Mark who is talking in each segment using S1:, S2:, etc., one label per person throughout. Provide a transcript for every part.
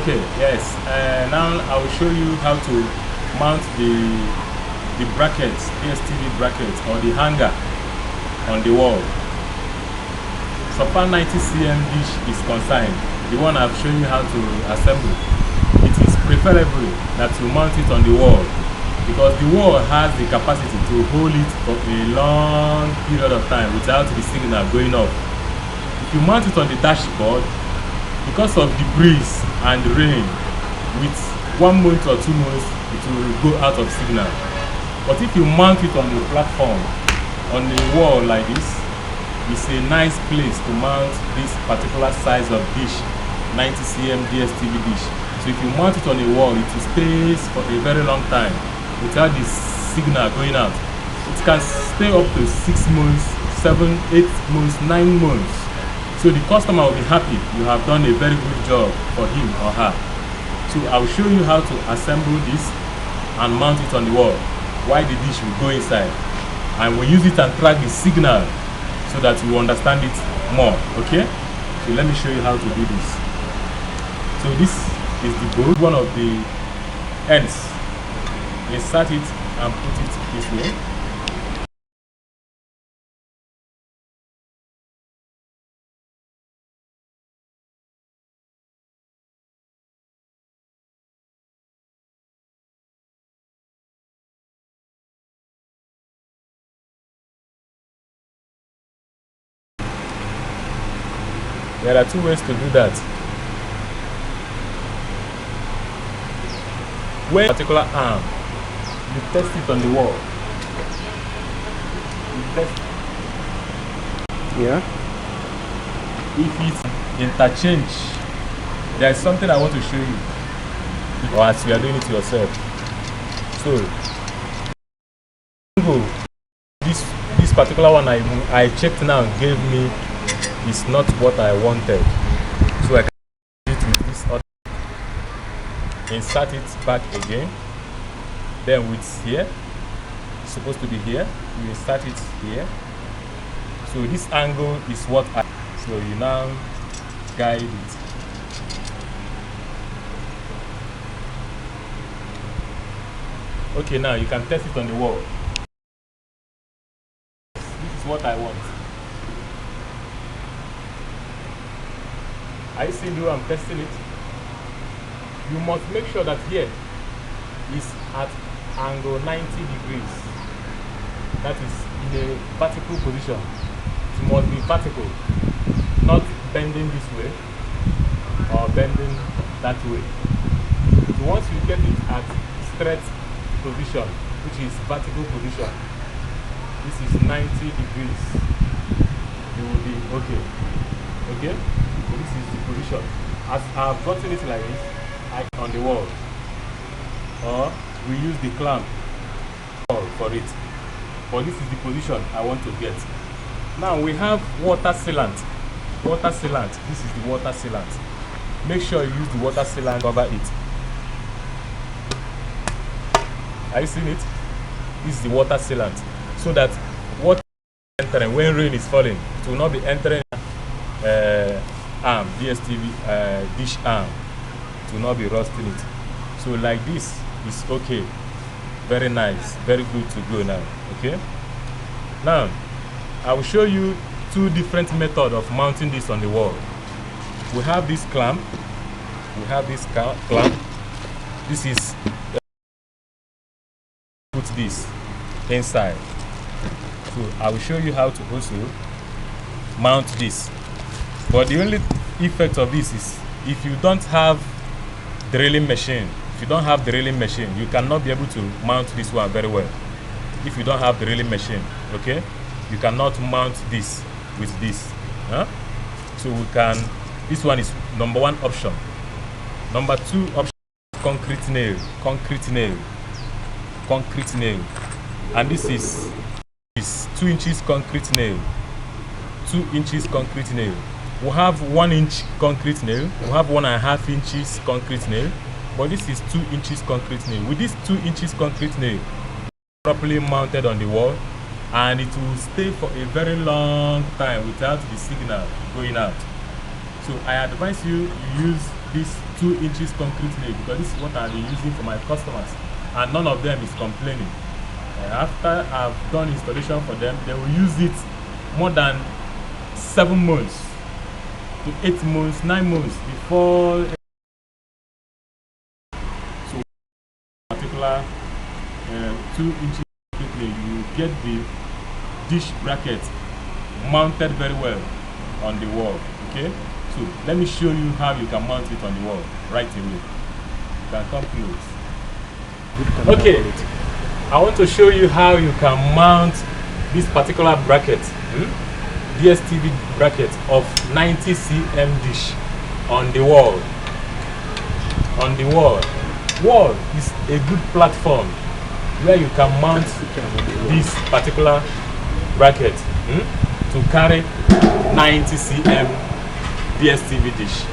S1: Okay, yes. Now I will show you how to mount the brackets, Dstv brackets, or the hanger on the wall. So far 90 cm dish is concerned, the one I've shown you how to assemble, it is preferable that you mount it on the wall, because the wall has the capacity to hold it for a long period of time without the signal going off. If you mount it on the dashboard, because of the breeze and the rain, with 1 month or 2 months it will go out of signal. But if you mount it on the platform, on the wall like this, it's a nice place to mount this particular size of dish, 90 cm Dstv dish. So if you mount it on the wall, it will stay for a very long time without the signal going out. It can stay up to 6 months, 7, 8 months, 9 months. So the customer will be happy you have done a very good job for him or her. So I will show you how to assemble this and mount it on the wall while the dish will go inside. And we'll use it and track the signal so that you understand it more. Okay? So let me show you how to do this. So this is the bolt, one of the ends. Insert it and put it this way. There are 2 ways to do that. When a particular arm, you test it on the wall. You test it.
S2: Yeah.
S1: If it's interchange, there is something I want to show you, or as you are doing it yourself. So this particular one I checked now gave me is not what I wanted, so I can do it with this other. Insert it back again, then with here, it's supposed to be here, you insert it here. So this angle is what so you now guide it. Okay, now you can test it on the wall. This is what I want. Are you seeing the way I'm testing it? You must make sure that here is at angle 90 degrees. That is in a vertical position. It must be vertical, not bending this way or bending that way. So once you get it at straight position, which is vertical position, this is 90 degrees, you will be okay. Okay? So this is the position. As I've gotten it like this, on the wall, or we use the clamp for it. But this is the position I want to get. Now we have water sealant. Water sealant. This is the water sealant. Make sure you use the water sealant to cover it. Are you seeing it? This is the water sealant, so that water entering when rain is falling, it will not be entering arm, Dstv dish arm. It will not be rusting it. So like this is okay. Very nice, very good to go now. Okay. Now I will show you 2 different methods of mounting this on the wall. We have this clamp. We have this clamp. This is put this inside. So I will show you how to also mount this. But the only effect of this is if you don't have drilling machine, you cannot be able to mount this one very well. If you don't have the drilling machine, okay, you cannot mount this with this. So we can. This one is number 1 option. Number 2 option, concrete nail, and this is 2 inches concrete nail. 2 inches concrete nail. We have 1 inch concrete nail. We have 1.5 inches concrete nail. But this is 2 inches concrete nail. With this 2 inches concrete nail properly mounted on the wall, and it will stay for a very long time without the signal going out. So I advise you use this 2 inches concrete nail because this is what I've been using for my customers, and none of them is complaining. After I've done installation for them, they will use it more than 7 months to 8 months, 9 months before. So particular 2 inches concrete nail, you get the dish bracket mounted very well on the wall. Okay, so let me show you how you can mount it on the wall right away. You can come close. Okay, I want to show you how you can mount this particular bracket, Dstv bracket of 90 cm dish on the wall. On the wall. Wall is a good platform where you can mount this particular bracket to carry 90 cm Dstv dish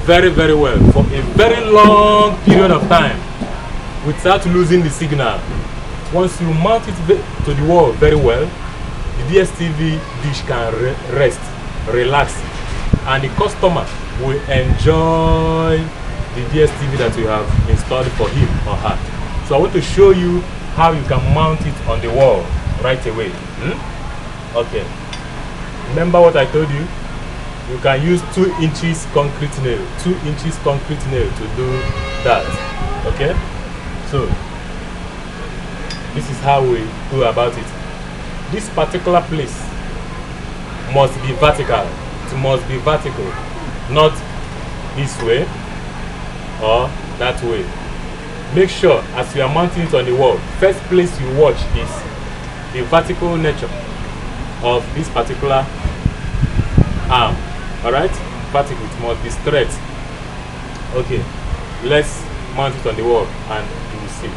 S1: very well for a very long period of time without losing the signal. Once you mount it to the wall very well, the Dstv dish can rest, relax, and the customer will enjoy the Dstv that you have installed for him or her. So I want to show you how you can mount it on the wall right away. Okay, remember what I told you? You can use 2 inches concrete nail, 2 inches concrete nail to do that. Okay, so this is how we go about it. This particular place must be vertical. It must be vertical, not this way or that way. Make sure as you are mounting it on the wall, first place you watch is the vertical nature of this particular arm. Alright, vertical, it must be straight. Okay, let's mount it on the wall and you will see.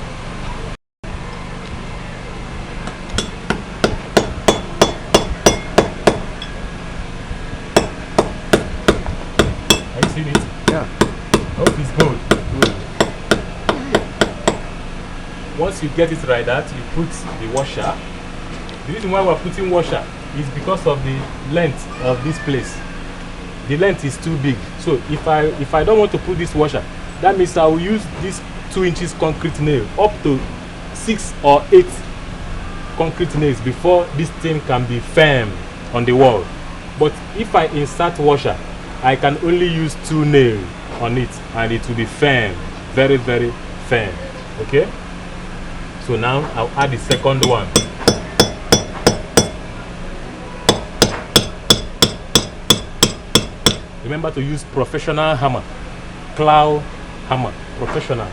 S1: Have you seen it?
S2: Yeah.
S1: Hope it's good. Once you get it like that, you put the washer. The reason why we're putting washer is because of the length of this place. The length is too big. So if I don't want to put this washer, that means I will use this 2 inches concrete nail up to 6 or 8 concrete nails before this thing can be firm on the wall. But if I insert washer, I can only use 2 nails on it and it will be firm, very firm. Okay, so now I'll add the second one. Remember to use professional hammer, claw hammer, professional.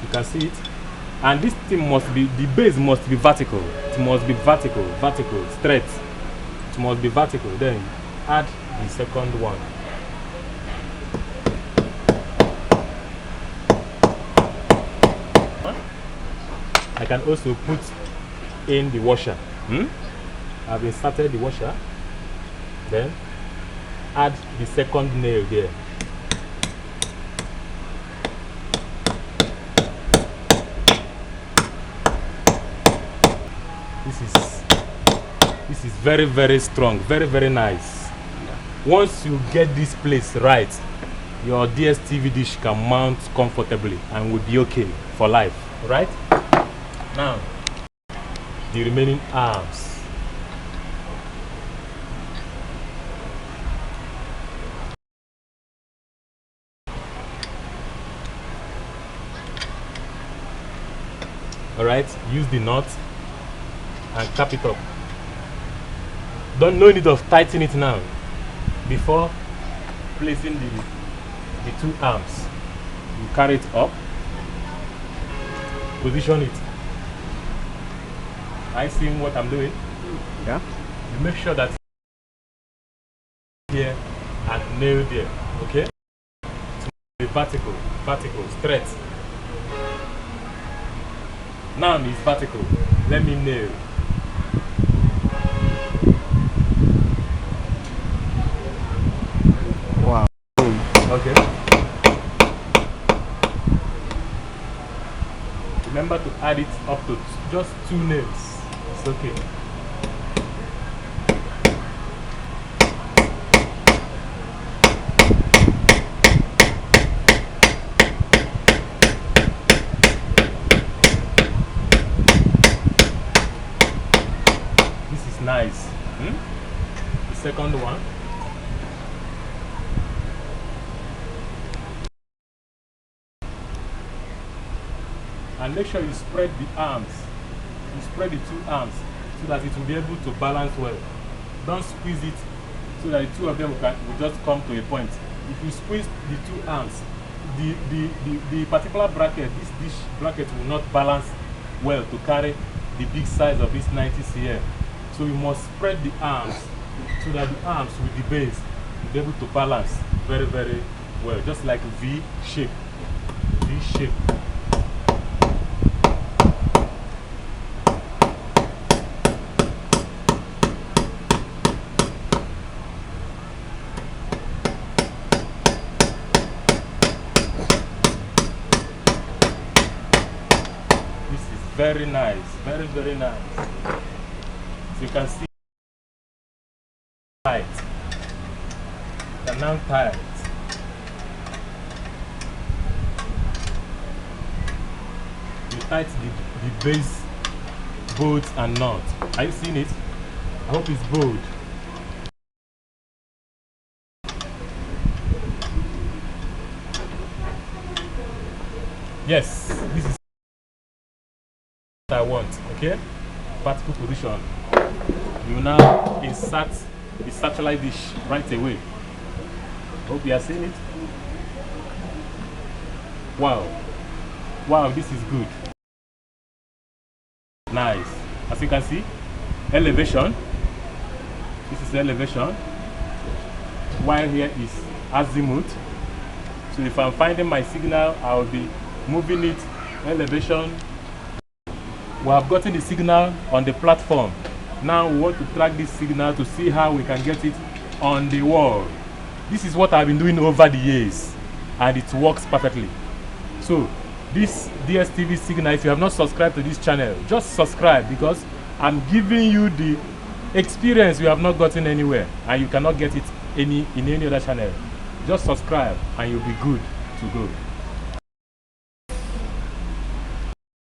S1: You can see it. And this thing must be, the base must be vertical. It must be vertical, straight. It must be vertical. Then add the second one. I can also put in the washer. I've inserted the washer. Then add the second nail there. This is very strong, very nice. Once you get this place right, your Dstv dish can mount comfortably and will be okay for life. Right? Now, the remaining arms. Alright, use the knot and cap it up. No need of tightening it now. Before placing the 2 arms, you carry it up, position it. I see what I'm doing?
S2: Yeah.
S1: You make sure that here and nail there, okay? The vertical, straight. Now it's vertical. Let me nail.
S2: Wow.
S1: Okay. Remember to add it up to just 2 nails. It's okay. nice. The second one. And make sure you spread the arms. You spread the two arms so that it will be able to balance well. Don't squeeze it so that the two of them will just come to a point. If you squeeze the two arms, the particular bracket, this dish bracket will not balance well to carry the big size of this 90 cm. So you must spread the arms so that the arms with the base will be able to balance very, very well, just like V shape. V shape. Very nice, very, very nice. So you can see tight. You can now tie it. You tight the base bolts and nut. Are you seeing it? I hope it's bold. Yes, this is I want, okay? Vertical position. You now insert the satellite dish right away. Hope you are seeing it. Wow. Wow, this is good. Nice. As you can see, elevation. This is elevation. While here is azimuth. So if I'm finding my signal, I'll be moving it elevation. We have gotten the signal on the platform. Now we want to track this signal to see how we can get it on the wall. This is what I've been doing over the years, and it works perfectly. So this DSTV signal, if you have not subscribed to this channel, just subscribe, because I'm giving you the experience you have not gotten anywhere, and you cannot get it in any other channel. Just subscribe and you'll be good to go.